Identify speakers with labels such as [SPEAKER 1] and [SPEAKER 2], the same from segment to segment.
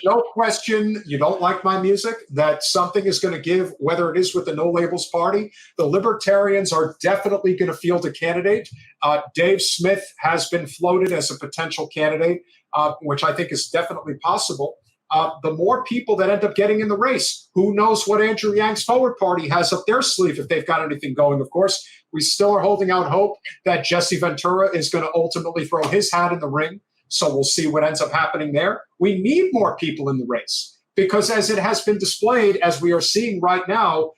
[SPEAKER 1] no question you don't like my music, that something is going to give, whether it is with the No Labels Party. The Libertarians are definitely going to field a candidate. Dave Smith has been floated as a potential candidate, which I think is definitely possible. The more people that end up getting in the race, who knows what Andrew Yang's Forward Party has up their sleeve if they've got anything going. Of course, we still are holding out hope that Jesse Ventura is going to ultimately throw his hat in the ring. So we'll see what ends up happening there. We need more people in the race because, as it has been displayed, as we are seeing right now,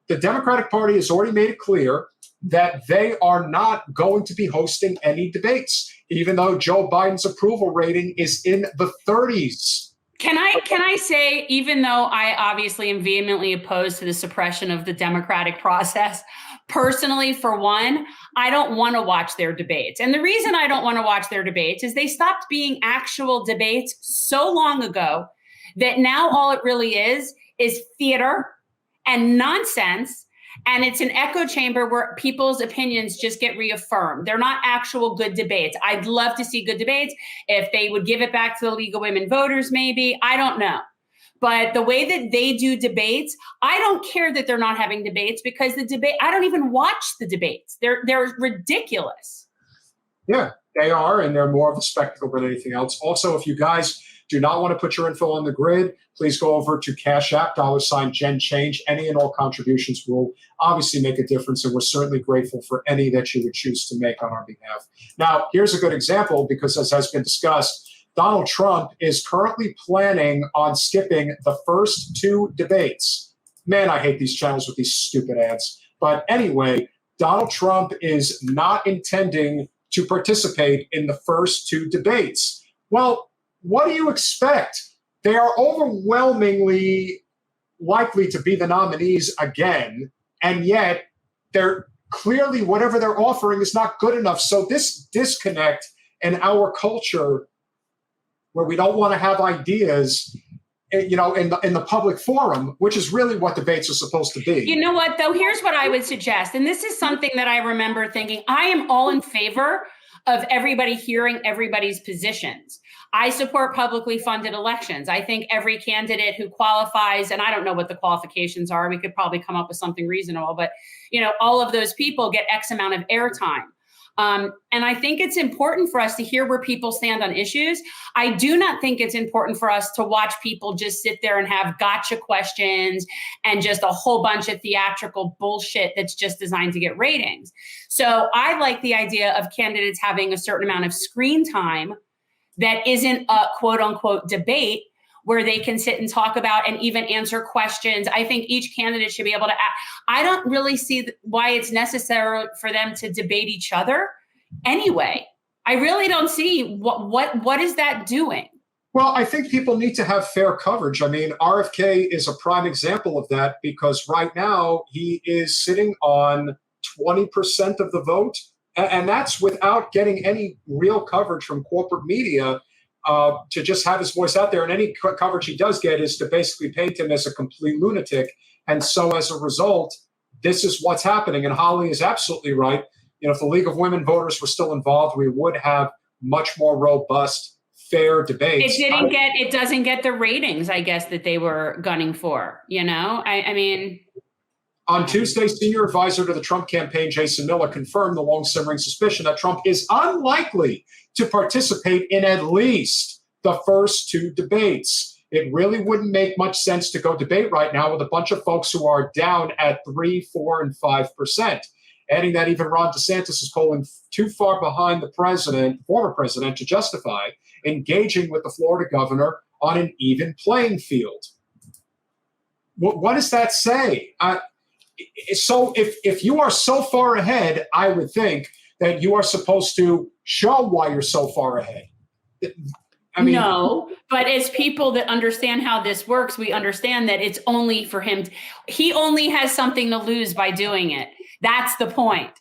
[SPEAKER 1] the Democratic Party has already made it clear that they are not going to be hosting any debates, even though Joe Biden's approval rating is in the 30s.
[SPEAKER 2] Can I say, even though I obviously am vehemently opposed to the suppression of the democratic process, personally, for one, I don't want to watch their debates. And the reason I don't want to watch their debates is they stopped being actual debates so long ago that now all it really is theater and nonsense. And it's an echo chamber where people's opinions just get reaffirmed. They're not actual good debates. I'd love to see good debates. If they would give it back to the League of Women Voters, maybe, I don't know. But the way that they do debates, I don't care that they're not having debates because I don't even watch the debates. They're ridiculous.
[SPEAKER 1] Yeah, they are, and they're more of a spectacle than anything else. Also, if you guys do not want to put your info on the grid, please go over to Cash App, $GenChange. Any and all contributions will obviously make a difference, and we're certainly grateful for any that you would choose to make on our behalf. Now, here's a good example because, as has been discussed, Donald Trump is currently planning on skipping the first two debates. Man, I hate these channels with these stupid ads. But anyway, Donald Trump is not intending to participate in the first two debates. Well, what do you expect? They are overwhelmingly likely to be the nominees again, and yet they're clearly, whatever they're offering is not good enough. So this disconnect in our culture, where we don't want to have ideas, in the public forum, which is really what debates are supposed to be.
[SPEAKER 2] You know what, though? Here's what I would suggest. And this is something that I remember thinking, I am all in favor of everybody hearing everybody's positions. I support publicly funded elections. I think every candidate who qualifies, and I don't know what the qualifications are, we could probably come up with something reasonable, but all of those people get X amount of airtime. And I think it's important for us to hear where people stand on issues. I do not think it's important for us to watch people just sit there and have gotcha questions and just a whole bunch of theatrical bullshit that's just designed to get ratings. So I like the idea of candidates having a certain amount of screen time that isn't a quote unquote debate, where they can sit and talk about and even answer questions. I think each candidate should be able to I don't really see why it's necessary for them to debate each other anyway. I really don't see what is that doing?
[SPEAKER 1] Well, I think people need to have fair coverage. I mean, RFK is a prime example of that because right now he is sitting on 20% of the vote, and that's without getting any real coverage from corporate media. To just have his voice out there, and any coverage he does get is to basically paint him as a complete lunatic. And so as a result, this is what's happening. And Holly is absolutely right. If the League of Women Voters were still involved, we would have much more robust, fair debates.
[SPEAKER 2] It doesn't get the ratings, I guess, that they were gunning for, I mean.
[SPEAKER 1] On Tuesday, senior advisor to the Trump campaign, Jason Miller, confirmed the long-simmering suspicion that Trump is unlikely to participate in at least the first two debates. It really wouldn't make much sense to go debate right now with a bunch of folks who are down at 3%, 4%, and 5%. Adding that even Ron DeSantis is polling too far behind the former president, to justify engaging with the Florida governor on an even playing field. What does that say? So if you are so far ahead, I would think that you are supposed to show why you're so far ahead. I mean,
[SPEAKER 2] no, but as people that understand how this works, we understand that it's only for him. He only has something to lose by doing it. That's the point.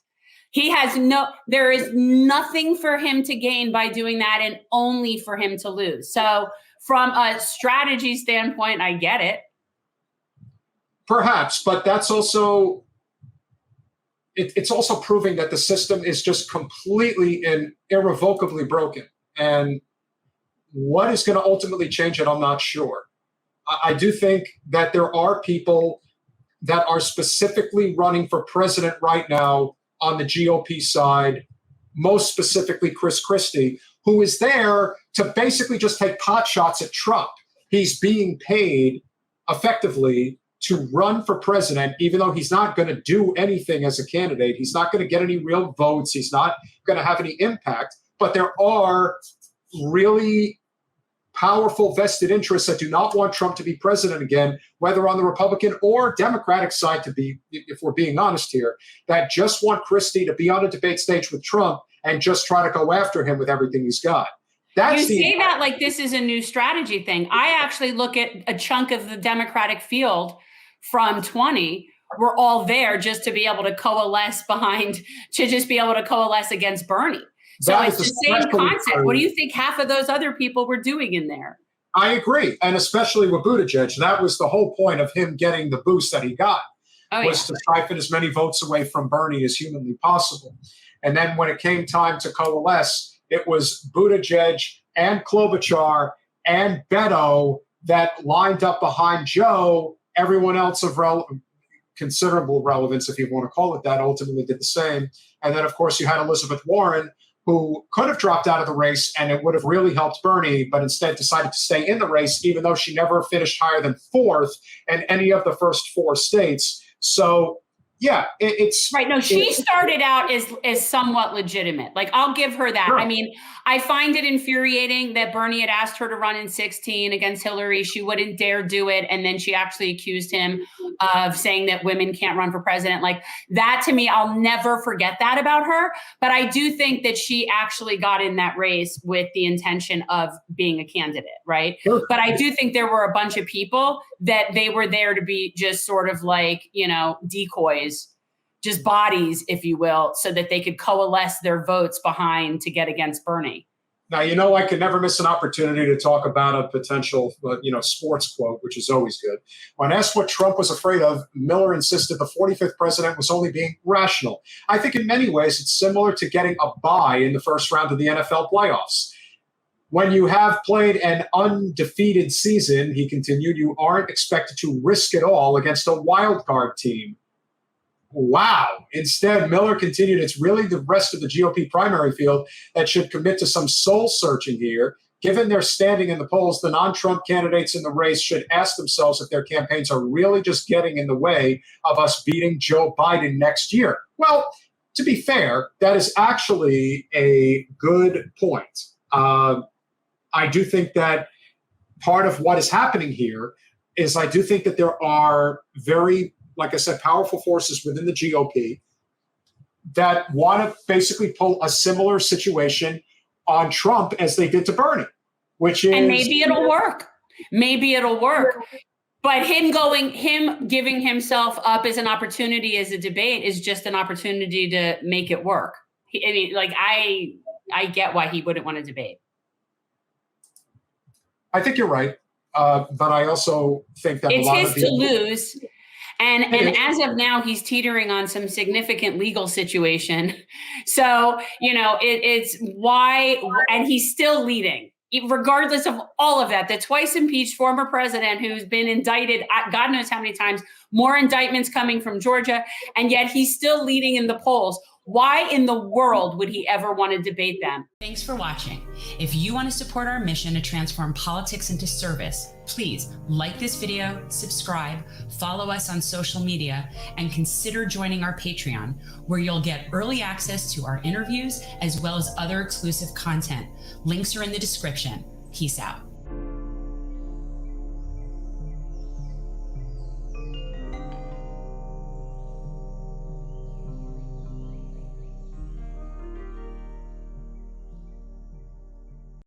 [SPEAKER 2] There is nothing for him to gain by doing that and only for him to lose. So from a strategy standpoint, I get it.
[SPEAKER 1] Perhaps, but that's also, it's also proving that the system is just completely and irrevocably broken. And what is going to ultimately change it, I'm not sure. I do think that there are people that are specifically running for president right now on the GOP side, most specifically Chris Christie, who is there to basically just take pot shots at Trump. He's being paid effectively to run for president, even though he's not going to do anything as a candidate. He's not going to get any real votes. He's not going to have any impact. But there are really powerful vested interests that do not want Trump to be president again, whether on the Republican or Democratic side, to be, if we're being honest here, that just want Christie to be on a debate stage with Trump and just try to go after him with everything he's got.
[SPEAKER 2] You say that like this is a new strategy thing. I actually look at a chunk of the Democratic field from 20. We're all there just to be able to coalesce against Bernie. So it's the same concept. What do you think half of those other people were doing in there?
[SPEAKER 1] I agree. And especially with Buttigieg, that was the whole point of him getting the boost that he got, was to siphon as many votes away from Bernie as humanly possible. And then when it came time to coalesce, it was Buttigieg and Klobuchar and Beto that lined up behind Joe. Everyone else of considerable relevance, if you want to call it that, ultimately did the same. And then, of course, you had Elizabeth Warren, who could have dropped out of the race and it would have really helped Bernie, but instead decided to stay in the race, even though she never finished higher than 4th in any of the first 4 states. So, yeah, it's
[SPEAKER 2] right. No, she started out as somewhat legitimate. Like, I'll give her that. Sure. I mean, I find it infuriating that Bernie had asked her to run in 2016 against Hillary. She wouldn't dare do it. And then she actually accused him of saying that women can't run for president. Like that, to me, I'll never forget that about her. But I do think that she actually got in that race with the intention of being a candidate, right? Sure. But I do think there were a bunch of people that they were there to be just sort of like, decoys, just bodies, if you will, so that they could coalesce their votes behind to get against Bernie.
[SPEAKER 1] Now, I could never miss an opportunity to talk about a potential, sports quote, which is always good. When asked what Trump was afraid of, Miller insisted the 45th president was only being rational. I think in many ways it's similar to getting a bye in the first round of the NFL playoffs. When you have played an undefeated season, he continued, you aren't expected to risk it all against a wild card team. Wow. Instead, Miller continued, it's really the rest of the GOP primary field that should commit to some soul searching here. Given their standing in the polls, the non-Trump candidates in the race should ask themselves if their campaigns are really just getting in the way of us beating Joe Biden next year. Well, to be fair, that is actually a good point. I do think that part of what is happening here is I do think that there are very, like I said, powerful forces within the GOP that want to basically pull a similar situation on Trump as they did to Bernie, which is—
[SPEAKER 2] And maybe it'll work. Maybe it'll work. But him giving himself up as an opportunity as a debate is just an opportunity to make it work. I get why he wouldn't want to debate.
[SPEAKER 1] I think you're right. But I also think that
[SPEAKER 2] it's his to lose. And as of now, he's teetering on some significant legal situation. So, it's why, and he's still leading, regardless of all of that. The twice impeached former president who's been indicted, God knows how many times, more indictments coming from Georgia, and yet he's still leading in the polls. Why in the world would he ever want to debate them? Thanks for watching. If you want to support our mission to transform politics into service, please like this video, subscribe, follow us on social media, and consider joining our Patreon, where you'll get early access to our interviews as well as other exclusive content. Links are in the description. Peace out.